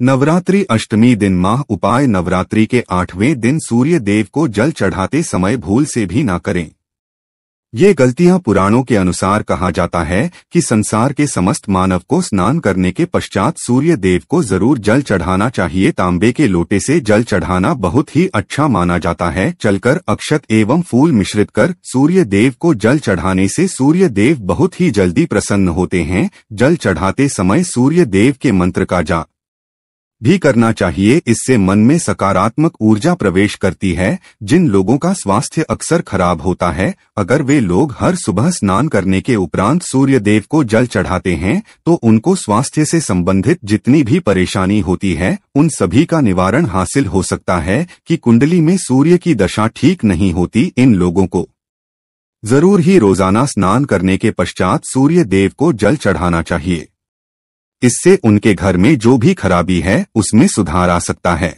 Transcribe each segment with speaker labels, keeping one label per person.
Speaker 1: नवरात्रि अष्टमी दिन माह उपाय। नवरात्रि के 8वें दिन सूर्य देव को जल चढ़ाते समय भूल से भी ना करें। ये गलतियां पुराणों के अनुसार कहा जाता है कि संसार के समस्त मानव को स्नान करने के पश्चात सूर्य देव को जरूर जल चढ़ाना चाहिए। तांबे के लोटे से जल चढ़ाना बहुत ही अच्छा माना जाता है। चलकर अक्षत एवं फूल मिश्रित कर सूर्य देव को जल चढ़ाने से सूर्य देव बहुत ही जल्दी प्रसन्न होते हैं। जल चढ़ाते समय सूर्य देव के मंत्र का जाप भी करना चाहिए। इससे मन में सकारात्मक ऊर्जा प्रवेश करती है। जिन लोगों का स्वास्थ्य अक्सर खराब होता है, अगर वे लोग हर सुबह स्नान करने के उपरांत सूर्य देव को जल चढ़ाते हैं तो उनको स्वास्थ्य से संबंधित जितनी भी परेशानी होती है उन सभी का निवारण हासिल हो सकता है। कि कुंडली में सूर्य की दशा ठीक नहीं होती, इन लोगों को जरूर ही रोजाना स्नान करने के पश्चात सूर्य देव को जल चढ़ाना चाहिए। इससे उनके घर में जो भी खराबी है उसमें सुधार आ सकता है।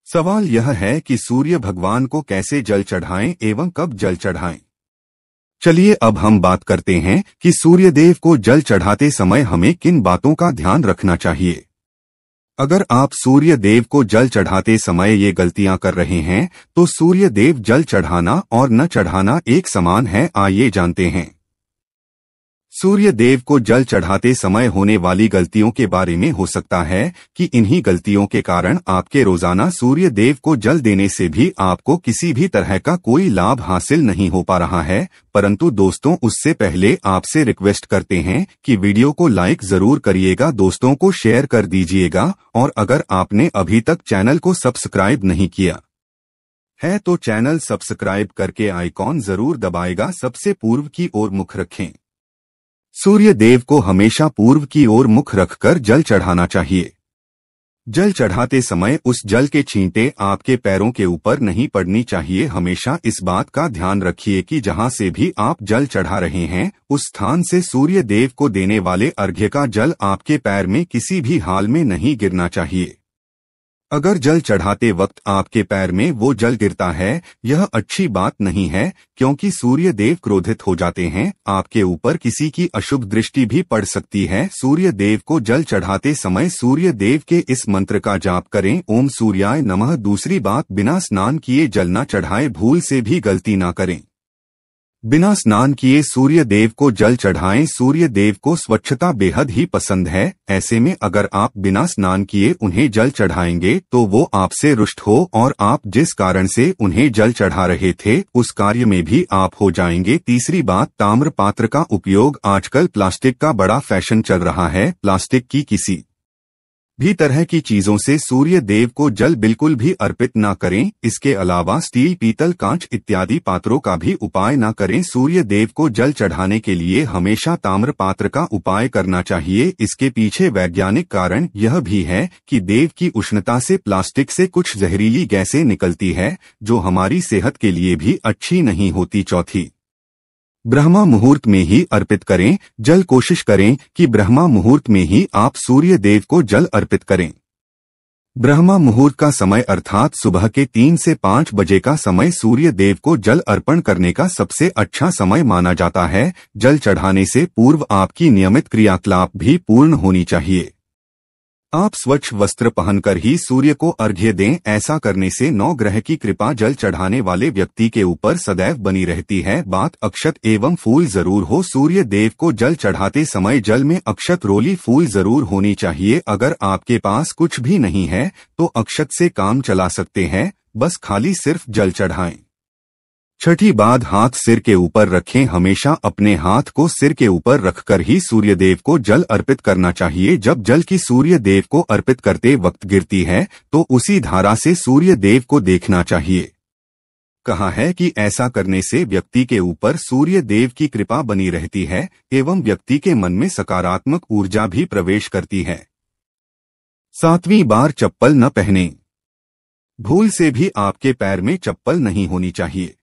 Speaker 1: सवाल यह है कि सूर्य भगवान को कैसे जल चढ़ाएं एवं कब जल चढ़ाएं। चलिए अब हम बात करते हैं कि सूर्य देव को जल चढ़ाते समय हमें किन बातों का ध्यान रखना चाहिए। अगर आप सूर्य देव को जल चढ़ाते समय ये गलतियां कर रहे हैं तो सूर्य देव जल चढ़ाना और न चढ़ाना एक समान है। आइए जानते हैं सूर्य देव को जल चढ़ाते समय होने वाली गलतियों के बारे में। हो सकता है कि इन्हीं गलतियों के कारण आपके रोजाना सूर्य देव को जल देने से भी आपको किसी भी तरह का कोई लाभ हासिल नहीं हो पा रहा है। परंतु दोस्तों, उससे पहले आपसे रिक्वेस्ट करते हैं कि वीडियो को लाइक जरूर करिएगा, दोस्तों को शेयर कर दीजिएगा और अगर आपने अभी तक चैनल को सब्सक्राइब नहीं किया है तो चैनल सब्सक्राइब करके आइकॉन जरूर दबाएगा। सबसे पूर्व की ओर मुख रखें। सूर्य देव को हमेशा पूर्व की ओर मुख रखकर जल चढ़ाना चाहिए। जल चढ़ाते समय उस जल के छींटे आपके पैरों के ऊपर नहीं पड़नी चाहिए। हमेशा इस बात का ध्यान रखिए कि जहां से भी आप जल चढ़ा रहे हैं उस स्थान से सूर्य देव को देने वाले अर्घ्य का जल आपके पैर में किसी भी हाल में नहीं गिरना चाहिए। अगर जल चढ़ाते वक्त आपके पैर में वो जल गिरता है, यह अच्छी बात नहीं है, क्योंकि सूर्य देव क्रोधित हो जाते हैं। आपके ऊपर किसी की अशुभ दृष्टि भी पड़ सकती है। सूर्य देव को जल चढ़ाते समय सूर्य देव के इस मंत्र का जाप करें, ओम सूर्याय नमः। दूसरी बात, बिना स्नान किए जल न चढ़ाएं, भूल से भी गलती ना करें। बिना स्नान किए सूर्य देव को जल चढ़ाएं। सूर्य देव को स्वच्छता बेहद ही पसंद है। ऐसे में अगर आप बिना स्नान किए उन्हें जल चढ़ाएंगे तो वो आपसे रुष्ट हो और आप जिस कारण से उन्हें जल चढ़ा रहे थे उस कार्य में भी आप हो जाएंगे। तीसरी बात, ताम्र पात्र का उपयोग। आजकल प्लास्टिक का बड़ा फैशन चल रहा है। प्लास्टिक की किसी भी तरह की चीजों से सूर्य देव को जल बिल्कुल भी अर्पित न करें। इसके अलावा स्टील, पीतल, कांच इत्यादि पात्रों का भी उपाय न करें। सूर्य देव को जल चढ़ाने के लिए हमेशा ताम्र पात्र का उपाय करना चाहिए। इसके पीछे वैज्ञानिक कारण यह भी है कि देव की उष्णता से प्लास्टिक से कुछ जहरीली गैसें निकलती है जो हमारी सेहत के लिए भी अच्छी नहीं होती। चौथी, ब्रह्मा मुहूर्त में ही अर्पित करें जल। कोशिश करें कि ब्रह्मा मुहूर्त में ही आप सूर्य देव को जल अर्पित करें। ब्रह्मा मुहूर्त का समय अर्थात सुबह के 3 से 5 बजे का समय सूर्य देव को जल अर्पण करने का सबसे अच्छा समय माना जाता है। जल चढ़ाने से पूर्व आपकी नियमित क्रियाकलाप भी पूर्ण होनी चाहिए। आप स्वच्छ वस्त्र पहनकर ही सूर्य को अर्घ्य दें। ऐसा करने से 9 ग्रह की कृपा जल चढ़ाने वाले व्यक्ति के ऊपर सदैव बनी रहती है। बात, अक्षत एवं फूल जरूर हो। सूर्य देव को जल चढ़ाते समय जल में अक्षत, रोली, फूल जरूर होनी चाहिए। अगर आपके पास कुछ भी नहीं है तो अक्षत से काम चला सकते हैं, बस खाली सिर्फ जल चढ़ाएं। छठी बात, हाथ सिर के ऊपर रखें। हमेशा अपने हाथ को सिर के ऊपर रखकर ही सूर्य देव को जल अर्पित करना चाहिए। जब जल की सूर्य देव को अर्पित करते वक्त गिरती है तो उसी धारा से सूर्य देव को देखना चाहिए। कहा है कि ऐसा करने से व्यक्ति के ऊपर सूर्य देव की कृपा बनी रहती है एवं व्यक्ति के मन में सकारात्मक ऊर्जा भी प्रवेश करती है। 7वीं बार, चप्पल न पहनें। भूल से भी आपके पैर में चप्पल नहीं होनी चाहिए।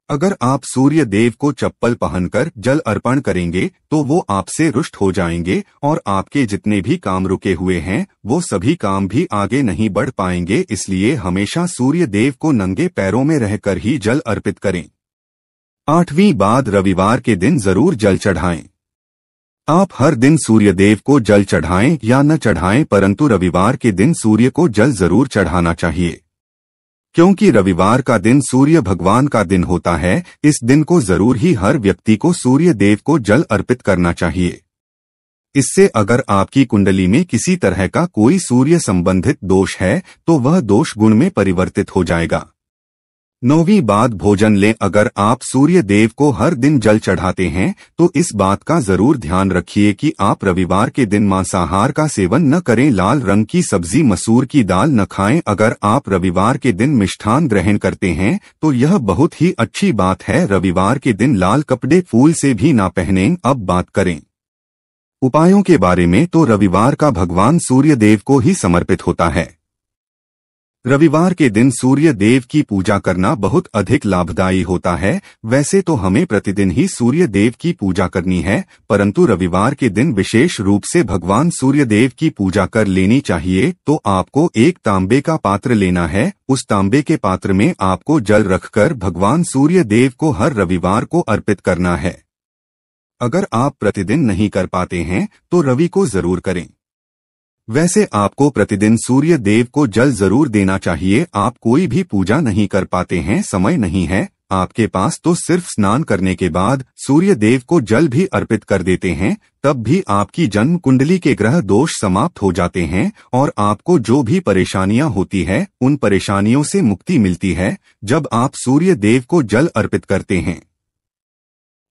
Speaker 1: अगर आप सूर्य देव को चप्पल पहनकर जल अर्पण करेंगे तो वो आपसे रुष्ट हो जाएंगे और आपके जितने भी काम रुके हुए हैं वो सभी काम भी आगे नहीं बढ़ पाएंगे। इसलिए हमेशा सूर्य देव को नंगे पैरों में रहकर ही जल अर्पित करें। 8वीं बात, रविवार के दिन जरूर जल चढ़ाएं। आप हर दिन सूर्य देव को जल चढ़ाएं या न चढ़ाएं, परंतु रविवार के दिन सूर्य को जल जरूर चढ़ाना चाहिए, क्योंकि रविवार का दिन सूर्य भगवान का दिन होता है। इस दिन को जरूर ही हर व्यक्ति को सूर्य देव को जल अर्पित करना चाहिए। इससे अगर आपकी कुंडली में किसी तरह का कोई सूर्य संबंधित दोष है तो वह दोष गुण में परिवर्तित हो जाएगा। 9वीं बात, भोजन लें। अगर आप सूर्य देव को हर दिन जल चढ़ाते हैं तो इस बात का जरूर ध्यान रखिए कि आप रविवार के दिन मांसाहार का सेवन न करें, लाल रंग की सब्जी, मसूर की दाल न खाएं। अगर आप रविवार के दिन मिष्ठान ग्रहण करते हैं तो यह बहुत ही अच्छी बात है। रविवार के दिन लाल कपड़े फूल से भी ना पहनें। अब बात करें उपायों के बारे में, तो रविवार का भगवान सूर्य देव को ही समर्पित होता है। रविवार के दिन सूर्य देव की पूजा करना बहुत अधिक लाभदायी होता है। वैसे तो हमें प्रतिदिन ही सूर्य देव की पूजा करनी है, परंतु रविवार के दिन विशेष रूप से भगवान सूर्य देव की पूजा कर लेनी चाहिए। तो आपको एक तांबे का पात्र लेना है। उस तांबे के पात्र में आपको जल रखकर भगवान सूर्य देव को हर रविवार को अर्पित करना है। अगर आप प्रतिदिन नहीं कर पाते हैं तो रवि को जरूर करें। वैसे आपको प्रतिदिन सूर्य देव को जल जरूर देना चाहिए। आप कोई भी पूजा नहीं कर पाते हैं, समय नहीं है आपके पास, तो सिर्फ स्नान करने के बाद सूर्य देव को जल भी अर्पित कर देते हैं, तब भी आपकी जन्म कुंडली के ग्रह दोष समाप्त हो जाते हैं और आपको जो भी परेशानियां होती है उन परेशानियों से मुक्ति मिलती है जब आप सूर्य देव को जल अर्पित करते हैं।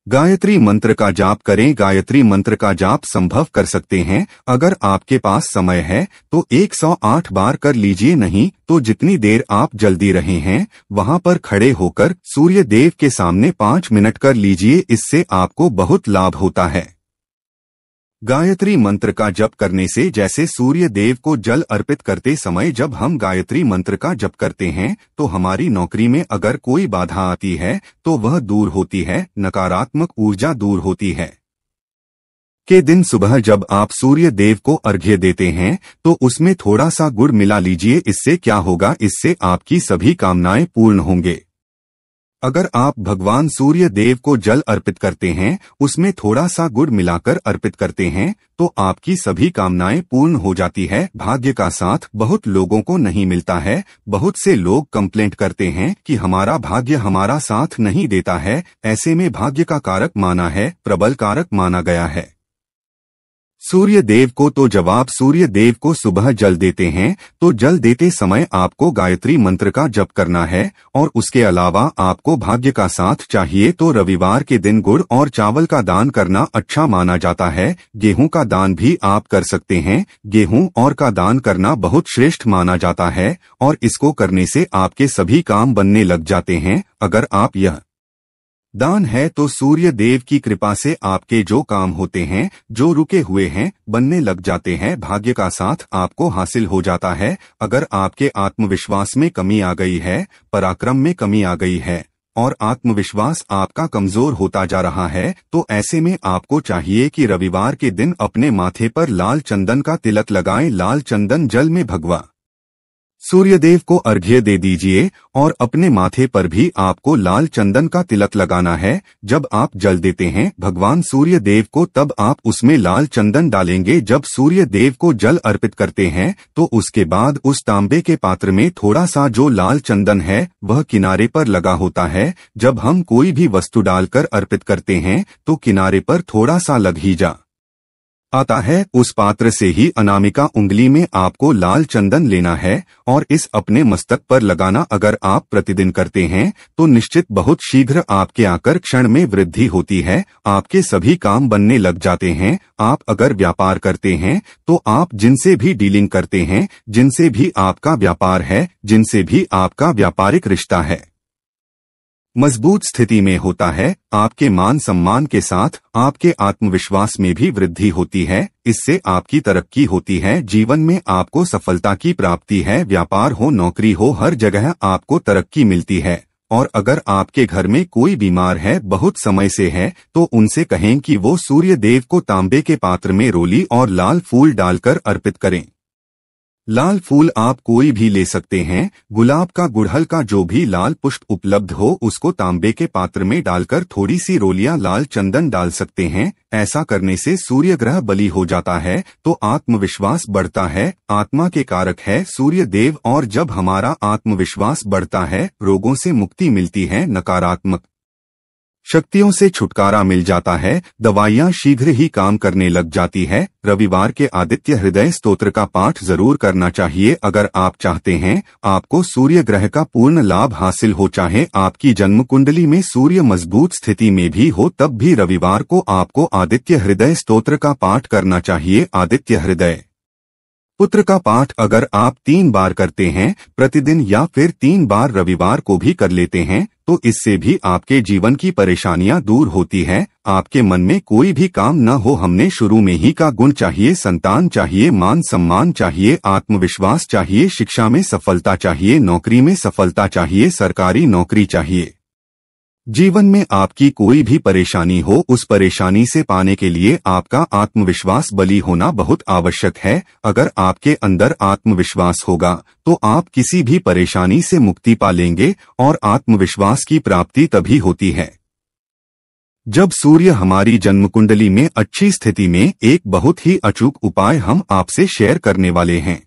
Speaker 1: गायत्री मंत्र का जाप करें। गायत्री मंत्र का जाप संभव कर सकते हैं। अगर आपके पास समय है तो 108 बार कर लीजिए, नहीं तो जितनी देर आप जल्दी रहे हैं वहां पर खड़े होकर सूर्य देव के सामने 5 मिनट कर लीजिए। इससे आपको बहुत लाभ होता है। गायत्री मंत्र का जप करने से, जैसे सूर्य देव को जल अर्पित करते समय जब हम गायत्री मंत्र का जप करते हैं तो हमारी नौकरी में अगर कोई बाधा आती है तो वह दूर होती है, नकारात्मक ऊर्जा दूर होती है। के दिन सुबह जब आप सूर्य देव को अर्घ्य देते हैं तो उसमें थोड़ा सा गुड़ मिला लीजिए। इससे क्या होगा, इससे आपकी सभी कामनाएं पूर्ण होंगे। अगर आप भगवान सूर्य देव को जल अर्पित करते हैं, उसमें थोड़ा सा गुड़ मिलाकर अर्पित करते हैं तो आपकी सभी कामनाएं पूर्ण हो जाती है। भाग्य का साथ बहुत लोगों को नहीं मिलता है। बहुत से लोग कंप्लेंट करते हैं कि हमारा भाग्य हमारा साथ नहीं देता है। ऐसे में भाग्य का कारक माना है, प्रबल कारक माना गया है सूर्य देव को। तो जब आप सूर्य देव को सुबह जल देते हैं तो जल देते समय आपको गायत्री मंत्र का जप करना है और उसके अलावा आपको भाग्य का साथ चाहिए तो रविवार के दिन गुड़ और चावल का दान करना अच्छा माना जाता है। गेहूं का दान भी आप कर सकते हैं। गेहूं और का दान करना बहुत श्रेष्ठ माना जाता है और इसको करने से आपके सभी काम बनने लग जाते हैं। अगर आप यह दान है तो सूर्य देव की कृपा से आपके जो काम होते हैं, जो रुके हुए हैं, बनने लग जाते हैं। भाग्य का साथ आपको हासिल हो जाता है। अगर आपके आत्मविश्वास में कमी आ गई है, पराक्रम में कमी आ गई है और आत्मविश्वास आपका कमजोर होता जा रहा है तो ऐसे में आपको चाहिए कि रविवार के दिन अपने माथे पर लाल चंदन का तिलक लगाएं। लाल चंदन जल में भगवा सूर्यदेव को अर्घ्य दे दीजिए और अपने माथे पर भी आपको लाल चंदन का तिलक लगाना है। जब आप जल देते हैं भगवान सूर्य देव को, तब आप उसमें लाल चंदन डालेंगे। जब सूर्य देव को जल अर्पित करते हैं तो उसके बाद उस तांबे के पात्र में थोड़ा सा जो लाल चंदन है वह किनारे पर लगा होता है। जब हम कोई भी वस्तु डालकर अर्पित करते हैं तो किनारे पर थोड़ा सा लग ही आता है। उस पात्र से ही अनामिका उंगली में आपको लाल चंदन लेना है और इस अपने मस्तक पर लगाना। अगर आप प्रतिदिन करते हैं तो निश्चित बहुत शीघ्र आपके आकर क्षण में वृद्धि होती है। आपके सभी काम बनने लग जाते हैं। आप अगर व्यापार करते हैं तो आप जिनसे भी डीलिंग करते हैं, जिनसे भी आपका व्यापार है, जिनसे भी आपका व्यापारिक रिश्ता है, मजबूत स्थिति में होता है। आपके मान सम्मान के साथ आपके आत्मविश्वास में भी वृद्धि होती है। इससे आपकी तरक्की होती है। जीवन में आपको सफलता की प्राप्ति है। व्यापार हो, नौकरी हो, हर जगह आपको तरक्की मिलती है। और अगर आपके घर में कोई बीमार है, बहुत समय से है, तो उनसे कहें कि वो सूर्य देव को तांबे के पात्र में रोली और लाल फूल डालकर अर्पित करें। लाल फूल आप कोई भी ले सकते हैं। गुलाब का गुड़हल का जो भी लाल पुष्प उपलब्ध हो उसको तांबे के पात्र में डालकर थोड़ी सी रोलियां लाल चंदन डाल सकते हैं। ऐसा करने से सूर्य ग्रह बली हो जाता है तो आत्मविश्वास बढ़ता है। आत्मा के कारक है सूर्य देव, और जब हमारा आत्मविश्वास बढ़ता है रोगों से मुक्ति मिलती है, नकारात्मक शक्तियों से छुटकारा मिल जाता है, दवाइयाँ शीघ्र ही काम करने लग जाती है। रविवार के आदित्य हृदय स्तोत्र का पाठ जरूर करना चाहिए अगर आप चाहते हैं आपको सूर्य ग्रह का पूर्ण लाभ हासिल हो। चाहे आपकी जन्म कुंडली में सूर्य मजबूत स्थिति में भी हो तब भी रविवार को आपको आदित्य हृदय स्तोत्र का पाठ करना चाहिए। आदित्य हृदय पुत्र का पाठ अगर आप 3 बार करते हैं प्रतिदिन या फिर 3 बार रविवार को भी कर लेते हैं तो इससे भी आपके जीवन की परेशानियां दूर होती है। आपके मन में कोई भी काम न हो, हमने शुरू में ही का गुण चाहिए, संतान चाहिए, मान सम्मान चाहिए, आत्मविश्वास चाहिए, शिक्षा में सफलता चाहिए, नौकरी में सफलता चाहिए, सरकारी नौकरी चाहिए। जीवन में आपकी कोई भी परेशानी हो उस परेशानी से पाने के लिए आपका आत्मविश्वास बली होना बहुत आवश्यक है। अगर आपके अंदर आत्मविश्वास होगा तो आप किसी भी परेशानी से मुक्ति पा लेंगे, और आत्मविश्वास की प्राप्ति तभी होती है जब सूर्य हमारी जन्म कुंडली में अच्छी स्थिति में। एक बहुत ही अचूक उपाय हम आपसे शेयर करने वाले हैं,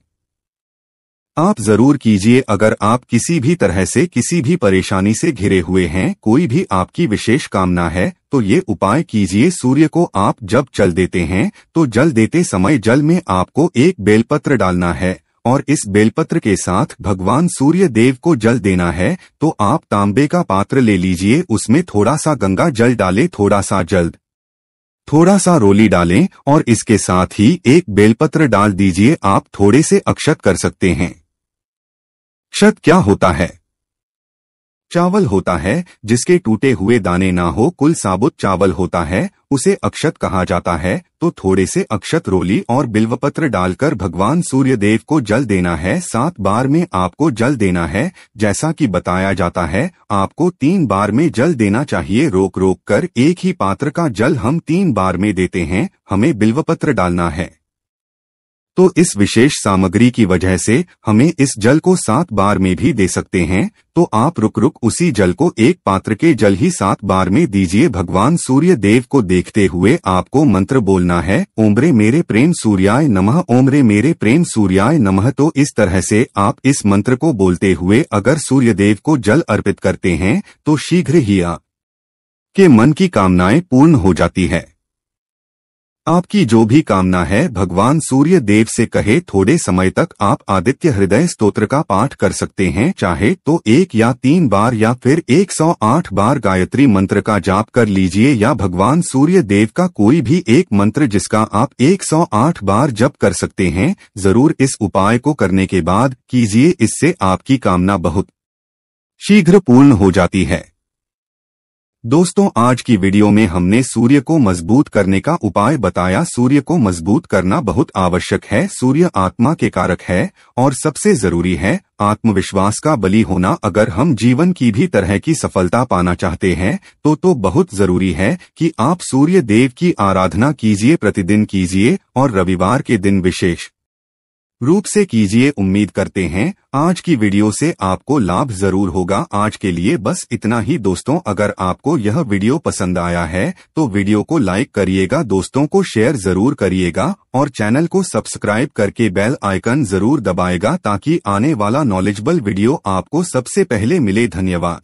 Speaker 1: आप जरूर कीजिए। अगर आप किसी भी तरह से किसी भी परेशानी से घिरे हुए हैं, कोई भी आपकी विशेष कामना है तो ये उपाय कीजिए। सूर्य को आप जब जल देते हैं तो जल देते समय जल में आपको एक बेलपत्र डालना है और इस बेलपत्र के साथ भगवान सूर्य देव को जल देना है। तो आप तांबे का पात्र ले लीजिए, उसमें थोड़ा सा गंगा जल डालें, थोड़ा सा जल, थोड़ा सा रोली डालें और इसके साथ ही एक बेलपत्र डाल दीजिए। आप थोड़े से अक्षत कर सकते हैं। अक्षत क्या होता है? चावल होता है जिसके टूटे हुए दाने ना हो, कुल साबुत चावल होता है, उसे अक्षत कहा जाता है। तो थोड़े से अक्षत, रोली और बिल्वपत्र डालकर भगवान सूर्य देव को जल देना है। 7 बार में आपको जल देना है। जैसा कि बताया जाता है आपको 3 बार में जल देना चाहिए, रोक रोक कर। एक ही पात्र का जल हम 3 बार में देते हैं, हमें बिल्वपत्र डालना है। तो इस विशेष सामग्री की वजह से हमें इस जल को 7 बार में भी दे सकते हैं। तो आप रुक रुक उसी जल को एक पात्र के जल ही 7 बार में दीजिए। भगवान सूर्य देव को देखते हुए आपको मंत्र बोलना है, ओम रे मेरे प्रेम सूर्याय नमः, ओम रे मेरे प्रेम सूर्याय नमः। तो इस तरह से आप इस मंत्र को बोलते हुए अगर सूर्य देव को जल अर्पित करते हैं तो शीघ्र ही आपके मन की कामनाएं पूर्ण हो जाती है। आपकी जो भी कामना है भगवान सूर्य देव से कहे। थोड़े समय तक आप आदित्य हृदय स्तोत्र का पाठ कर सकते हैं, चाहे तो 1 या 3 बार या फिर 108 बार गायत्री मंत्र का जाप कर लीजिए, या भगवान सूर्य देव का कोई भी एक मंत्र जिसका आप 108 बार जप कर सकते हैं। जरूर इस उपाय को करने के बाद कीजिए, इससे आपकी कामना बहुत शीघ्र पूर्ण हो जाती है। दोस्तों, आज की वीडियो में हमने सूर्य को मजबूत करने का उपाय बताया। सूर्य को मजबूत करना बहुत आवश्यक है। सूर्य आत्मा के कारक है और सबसे जरूरी है आत्मविश्वास का बली होना। अगर हम जीवन की भी तरह की सफलता पाना चाहते हैं तो बहुत जरूरी है कि आप सूर्य देव की आराधना कीजिए, प्रतिदिन कीजिए और रविवार के दिन विशेष रूप से कीजिए। उम्मीद करते हैं आज की वीडियो से आपको लाभ जरूर होगा। आज के लिए बस इतना ही दोस्तों। अगर आपको यह वीडियो पसंद आया है तो वीडियो को लाइक करिएगा, दोस्तों को शेयर जरूर करिएगा और चैनल को सब्सक्राइब करके बेल आइकन जरूर दबाएगा ताकि आने वाला नॉलेजेबल वीडियो आपको सबसे पहले मिले। धन्यवाद।